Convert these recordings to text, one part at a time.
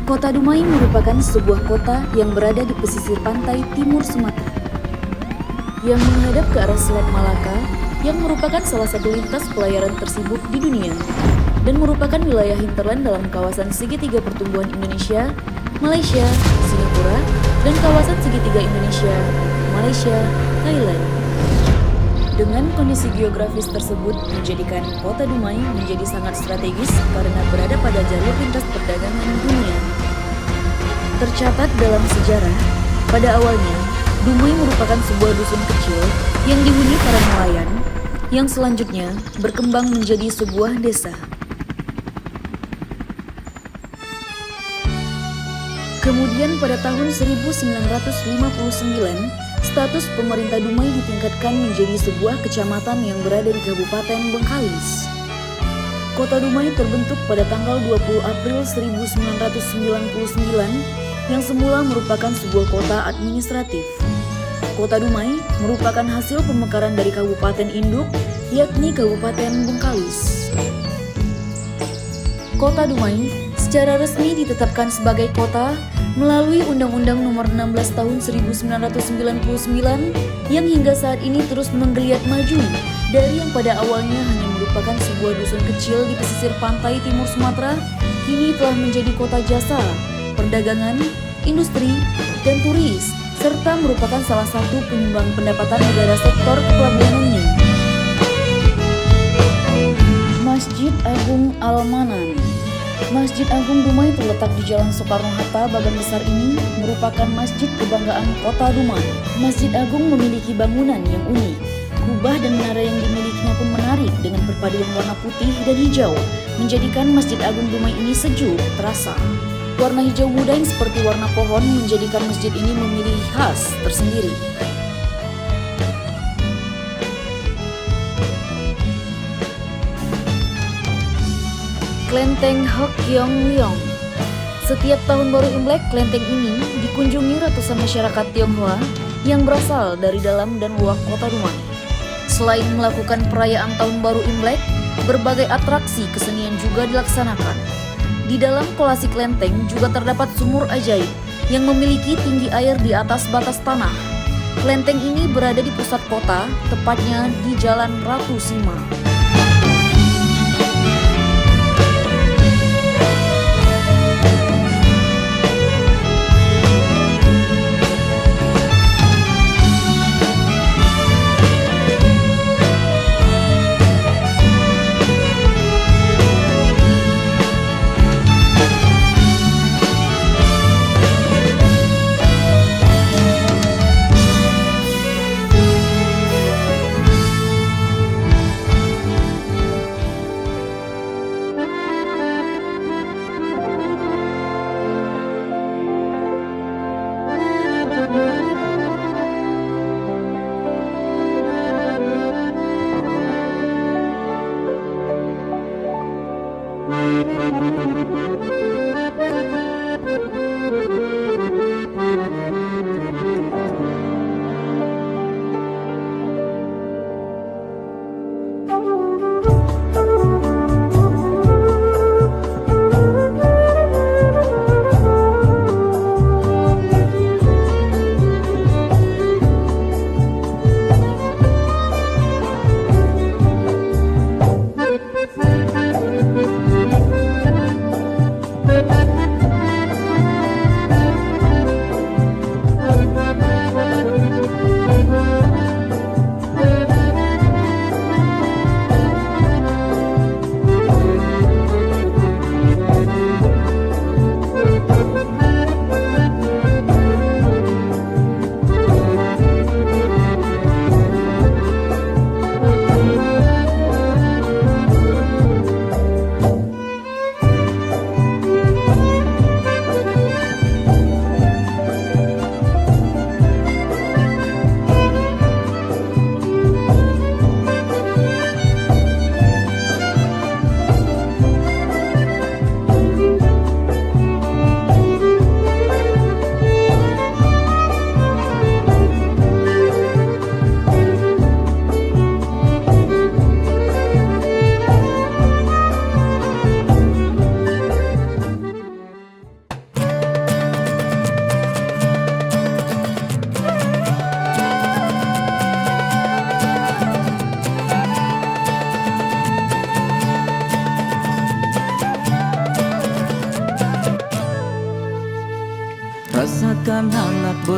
Kota Dumai merupakan sebuah kota yang berada di pesisir pantai timur Sumatera, yang menghadap ke arah Selat Malaka, yang merupakan salah satu lintas pelayaran tersibuk di dunia, dan merupakan wilayah hinterland dalam kawasan segitiga pertumbuhan Indonesia, Malaysia, Singapura, dan kawasan segitiga Indonesia, Malaysia, Thailand. Dengan kondisi geografis tersebut menjadikan Kota Dumai menjadi sangat strategis karena berada pada jalur lintas perdagangan dunia. Tercatat dalam sejarah, pada awalnya Dumai merupakan sebuah dusun kecil yang dihuni para nelayan, yang selanjutnya berkembang menjadi sebuah desa. Kemudian pada tahun 1959, status pemerintah Dumai ditingkatkan menjadi sebuah kecamatan yang berada di Kabupaten Bengkalis. Kota Dumai terbentuk pada tanggal 20 April 1999 yang semula merupakan sebuah kota administratif. Kota Dumai merupakan hasil pemekaran dari kabupaten induk, yakni Kabupaten Bengkalis. Kota Dumai secara resmi ditetapkan sebagai kota melalui Undang-Undang Nomor 16 Tahun 1999 yang hingga saat ini terus menggeliat maju dari yang pada awalnya hanya merupakan sebuah dusun kecil di pesisir pantai timur Sumatera, kini telah menjadi kota jasa, perdagangan, industri, dan turis, serta merupakan salah satu penyumbang pendapatan negara sektor kepelabuhanannya. Masjid Agung Al-Manan. Masjid Agung Dumai terletak di Jalan Soekarno-Hatta. Bagan besar ini merupakan masjid kebanggaan Kota Dumai. Masjid Agung memiliki bangunan yang unik. Kubah dan menara yang dimilikinya pun menarik dengan perpaduan warna putih dan hijau, menjadikan Masjid Agung Dumai ini sejuk terasa. Warna hijau muda yang seperti warna pohon menjadikan masjid ini memiliki khas tersendiri. Klenteng Hok Kiong Liong. Setiap tahun baru Imlek, klenteng ini dikunjungi ratusan masyarakat Tionghoa yang berasal dari dalam dan luar Kota Dumai. Selain melakukan perayaan tahun baru Imlek, berbagai atraksi kesenian juga dilaksanakan. Di dalam kolasi klenteng juga terdapat sumur ajaib yang memiliki tinggi air di atas batas tanah. Klenteng ini berada di pusat kota, tepatnya di Jalan Ratu Sima.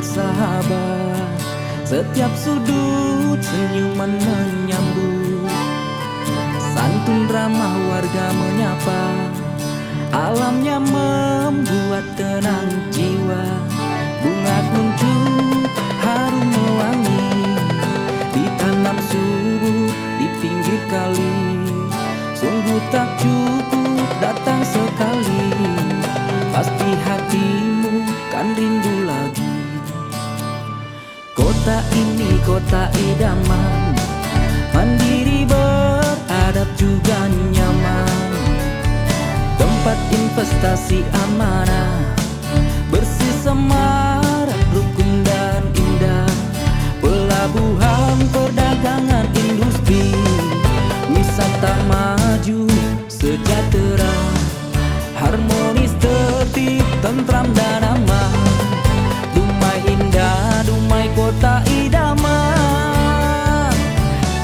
bersahabat, setiap sudut senyuman menyambut, santun ramah warga menyapa, alamnya membuat tenang jiwa. Bunga kuncup harum mewangi, ditanam subur di pinggir kali. Sungguh tak cukup datang sekali, pasti hatimu kan rindu lagi. Kota ini kota idaman, mandiri beradab juga nyaman, tempat investasi amanah, bersih semarak rukun dan indah, pelabuhan perdagangan industri, wisata maju sejahtera, harmonis tertib tentram dan aman. Dumai indah, dumai kota idaman.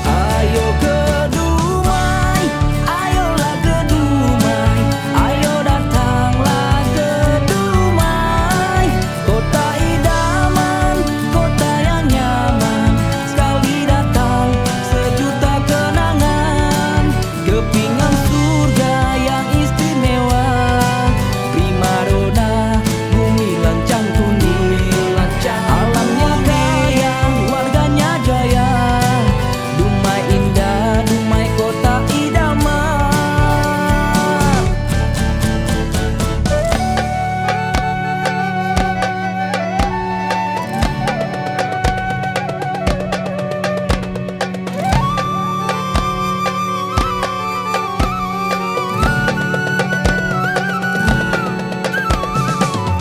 Ayo ke Dumai, ayolah ke Dumai, ayo datanglah ke Dumai. Kota idaman, kota yang nyaman, sekali datang sejuta kenangan. Kepingan surga yang istimewa, primadona bumi lancang kuning, alamnya kaya, warganya jaya. Dumai indah, Dumai kota idaman.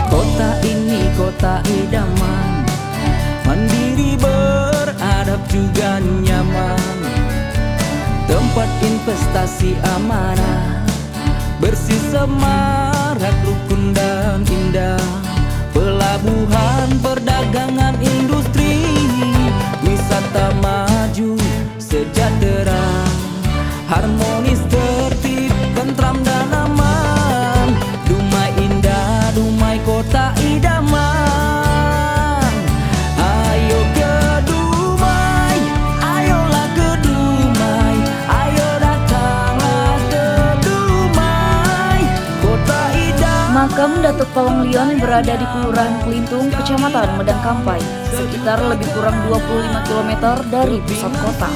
Kota ini kota idaman, mandiri beradab juga nyaman, tempat investasi amanah, bersih semarak rukun dan indah, pelabuhan perdagangan industri, wisata maju sejahtera, harmonis tertib tentram dan aman. Dumai indah, Dumai kota idaman. Ayo ke Dumai, ayolah ke Dumai, ayo datanglah ke Dumai, kota idaman. Makam Datuk Pawang Lion berada di Kelurahan Pelintung, Kecamatan Medang Kampai, sekitar lebih kurang 25 km dari pusat kota.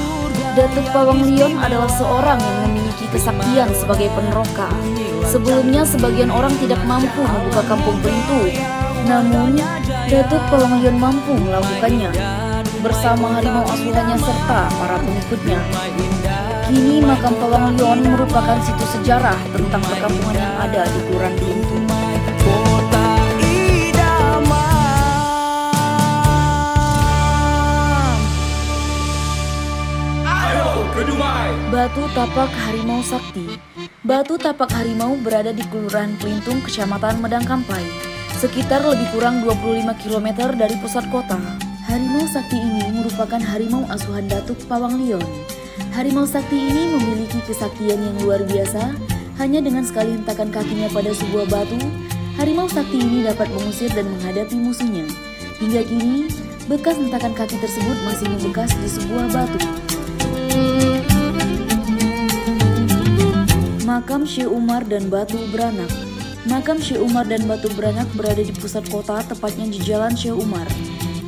Datuk Pawang Lion adalah seorang yang memiliki kesaktian sebagai peneroka. Sebelumnya sebagian orang tidak mampu membuka kampung Pelintung, namun Datuk Pawang Lion mampu melakukannya bersama harimau asuhannya serta para pengikutnya. Kini makam Pawang Lion merupakan situs sejarah tentang perkampungan yang ada di Kelurahan Pelintung. Kota idaman. Ayo ke Dumai. Batu Tapak Harimau Sakti. Batu Tapak Harimau berada di Kelurahan Pelintung, Kecamatan Medang Kampai, sekitar lebih kurang 25 km dari pusat kota. Harimau Sakti ini merupakan harimau asuhan Datuk Pawang Lion. Harimau Sakti ini memiliki kesaktian yang luar biasa. Hanya dengan sekali hentakan kakinya pada sebuah batu, harimau sakti ini dapat mengusir dan menghadapi musuhnya. Hingga kini, bekas hentakan kaki tersebut masih membekas di sebuah batu. Makam Syekh Umar dan Batu Beranak. Makam Syekh Umar dan Batu Beranak berada di pusat kota, tepatnya di Jalan Syekh Umar.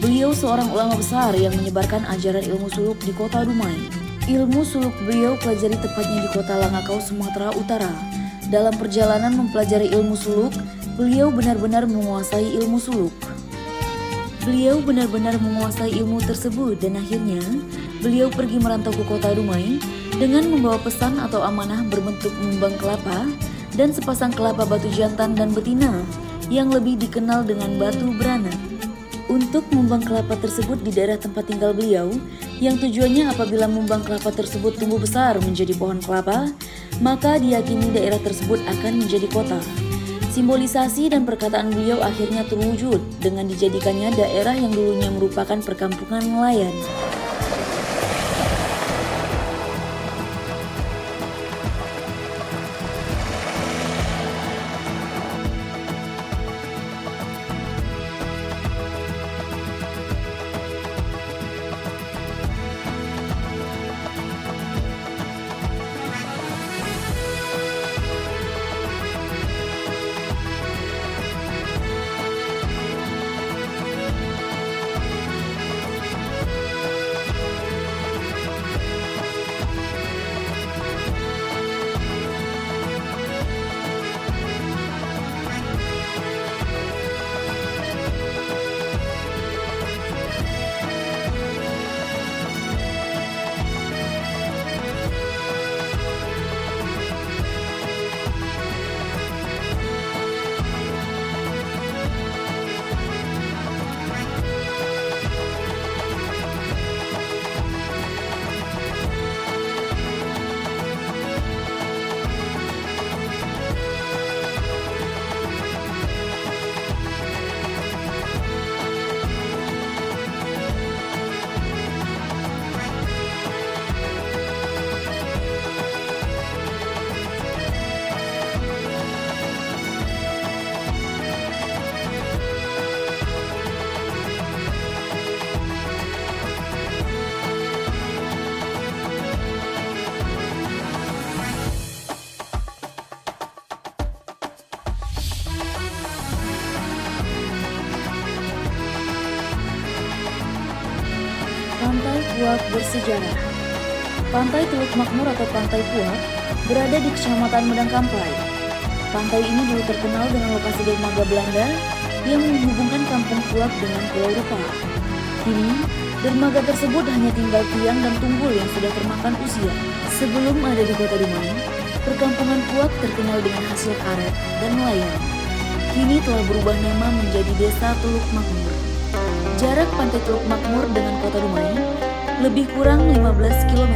Beliau seorang ulama besar yang menyebarkan ajaran ilmu suluk di kota Dumai. Ilmu suluk beliau pelajari tepatnya di kota Langakau, Sumatera Utara. Dalam perjalanan mempelajari ilmu suluk, beliau benar-benar menguasai ilmu suluk. Beliau benar-benar menguasai ilmu tersebut dan akhirnya beliau pergi merantau ke kota Dumai dengan membawa pesan atau amanah berbentuk mumbang kelapa dan sepasang kelapa batu jantan dan betina yang lebih dikenal dengan batu beranak. Untuk mumbang kelapa tersebut di daerah tempat tinggal beliau, yang tujuannya apabila mumbang kelapa tersebut tumbuh besar menjadi pohon kelapa, maka diyakini daerah tersebut akan menjadi kota. Simbolisasi dan perkataan beliau akhirnya terwujud dengan dijadikannya daerah yang dulunya merupakan perkampungan nelayan. Puak bersejarah. Pantai Teluk Makmur atau Pantai Puak berada di Kecamatan Medang Kampai. Pantai ini dulu terkenal dengan lokasi dermaga Belanda yang menghubungkan Kampung Puak dengan Pulau Rupa. Kini, dermaga tersebut hanya tinggal tiang dan tunggul yang sudah termakan usia. Sebelum ada di Kota Dumai, perkampungan Puak terkenal dengan hasil karet dan nelayan. Kini telah berubah nama menjadi Desa Teluk Makmur. Jarak Pantai Teluk Makmur dengan Kota Dumai lebih kurang 15 km.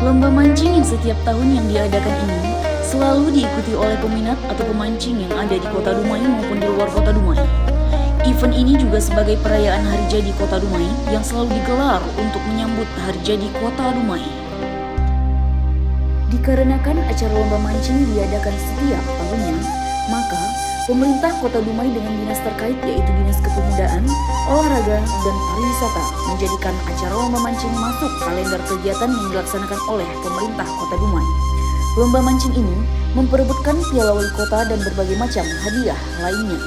Lomba mancing yang setiap tahun yang diadakan ini selalu diikuti oleh peminat atau pemancing yang ada di Kota Dumai maupun di luar Kota Dumai. Event ini juga sebagai perayaan Hari Jadi Kota Dumai yang selalu digelar untuk menyambut Hari Jadi Kota Dumai. Dikarenakan acara lomba mancing diadakan setiap tahunnya, maka pemerintah Kota Dumai dengan dinas terkait yaitu Dinas Kepemudaan, Olahraga, dan Pariwisata menjadikan acara lomba mancing masuk kalender kegiatan yang dilaksanakan oleh pemerintah Kota Dumai. Lomba mancing ini memperebutkan piala wali kota dan berbagai macam hadiah lainnya.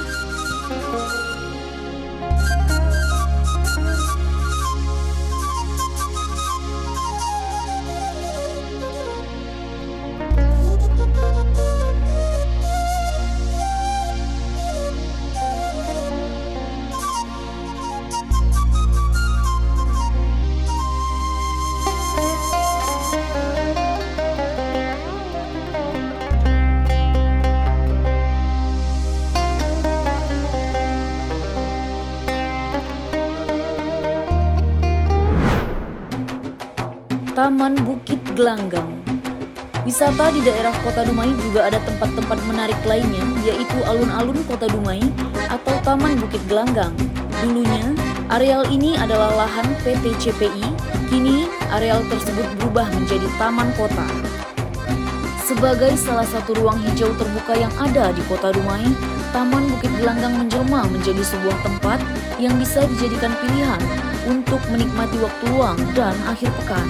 Taman Bukit Gelanggang. Wisata di daerah Kota Dumai juga ada tempat-tempat menarik lainnya, yaitu alun-alun Kota Dumai atau Taman Bukit Gelanggang. Dulunya, areal ini adalah lahan PT CPI, kini areal tersebut berubah menjadi taman kota. Sebagai salah satu ruang hijau terbuka yang ada di Kota Dumai, Taman Bukit Gelanggang menjelma menjadi sebuah tempat yang bisa dijadikan pilihan untuk menikmati waktu luang dan akhir pekan.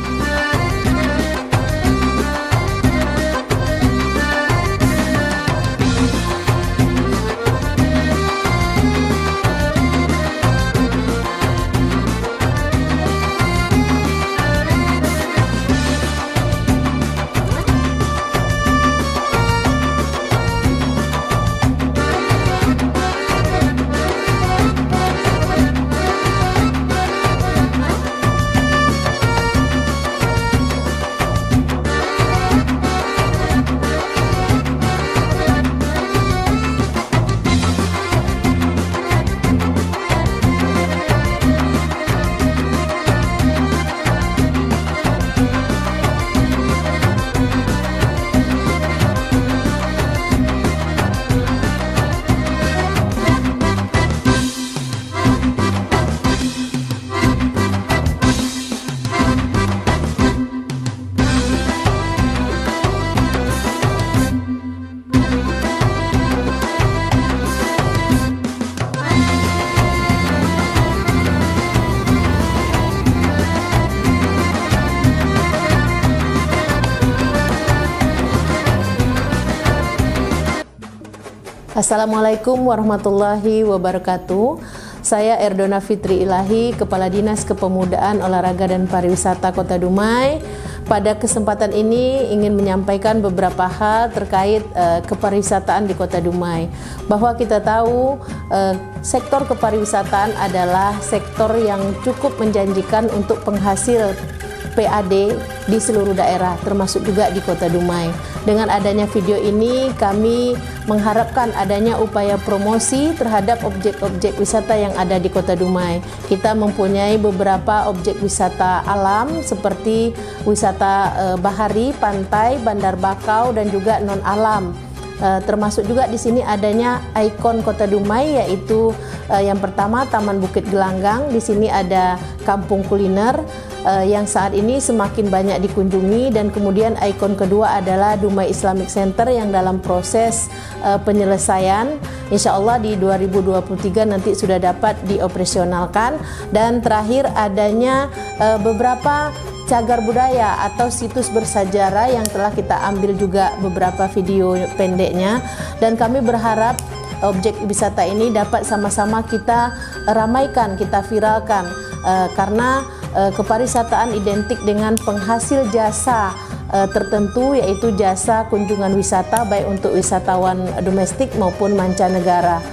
Assalamualaikum warahmatullahi wabarakatuh. Saya Erdona Fitri Ilahi, Kepala Dinas Kepemudaan, Olahraga dan Pariwisata Kota Dumai. Pada kesempatan ini ingin menyampaikan beberapa hal terkait kepariwisataan di Kota Dumai. Bahwa kita tahu sektor kepariwisataan adalah sektor yang cukup menjanjikan untuk penghasil PAD di seluruh daerah, termasuk juga di Kota Dumai. Dengan adanya video ini, kami mengharapkan adanya upaya promosi terhadap objek-objek wisata yang ada di Kota Dumai. Kita mempunyai beberapa objek wisata alam seperti wisata bahari, pantai, Bandar Bakau, dan juga non-alam. Termasuk juga di sini adanya ikon Kota Dumai, yaitu yang pertama Taman Bukit Gelanggang. Di sini ada kampung kuliner yang saat ini semakin banyak dikunjungi, dan kemudian ikon kedua adalah Dumai Islamic Center yang dalam proses penyelesaian. Insya Allah di 2023 nanti sudah dapat dioperasionalkan. Dan terakhir adanya beberapa cagar budaya atau situs bersejarah yang telah kita ambil juga beberapa video pendeknya, dan kami berharap objek wisata ini dapat sama-sama kita ramaikan, kita viralkan, karena kepariwisataan identik dengan penghasil jasa tertentu, yaitu jasa kunjungan wisata baik untuk wisatawan domestik maupun mancanegara.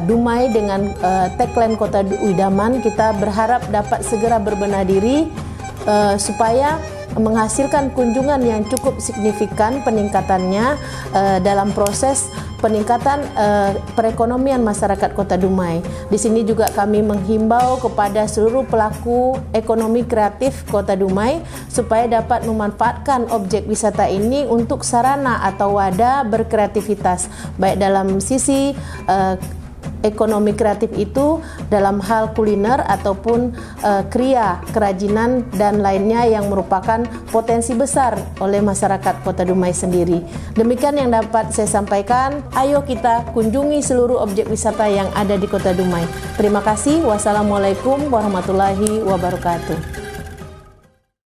Dumai dengan tagline Kota Idaman, kita berharap dapat segera berbenah diri supaya menghasilkan kunjungan yang cukup signifikan peningkatannya dalam proses peningkatan perekonomian masyarakat Kota Dumai. Di sini juga kami menghimbau kepada seluruh pelaku ekonomi kreatif Kota Dumai supaya dapat memanfaatkan objek wisata ini untuk sarana atau wadah berkreativitas, baik dalam sisi ekonomi kreatif itu dalam hal kuliner ataupun kriya, kerajinan dan lainnya yang merupakan potensi besar oleh masyarakat Kota Dumai sendiri. Demikian yang dapat saya sampaikan. Ayo kita kunjungi seluruh objek wisata yang ada di Kota Dumai. Terima kasih. Wassalamualaikum warahmatullahi wabarakatuh.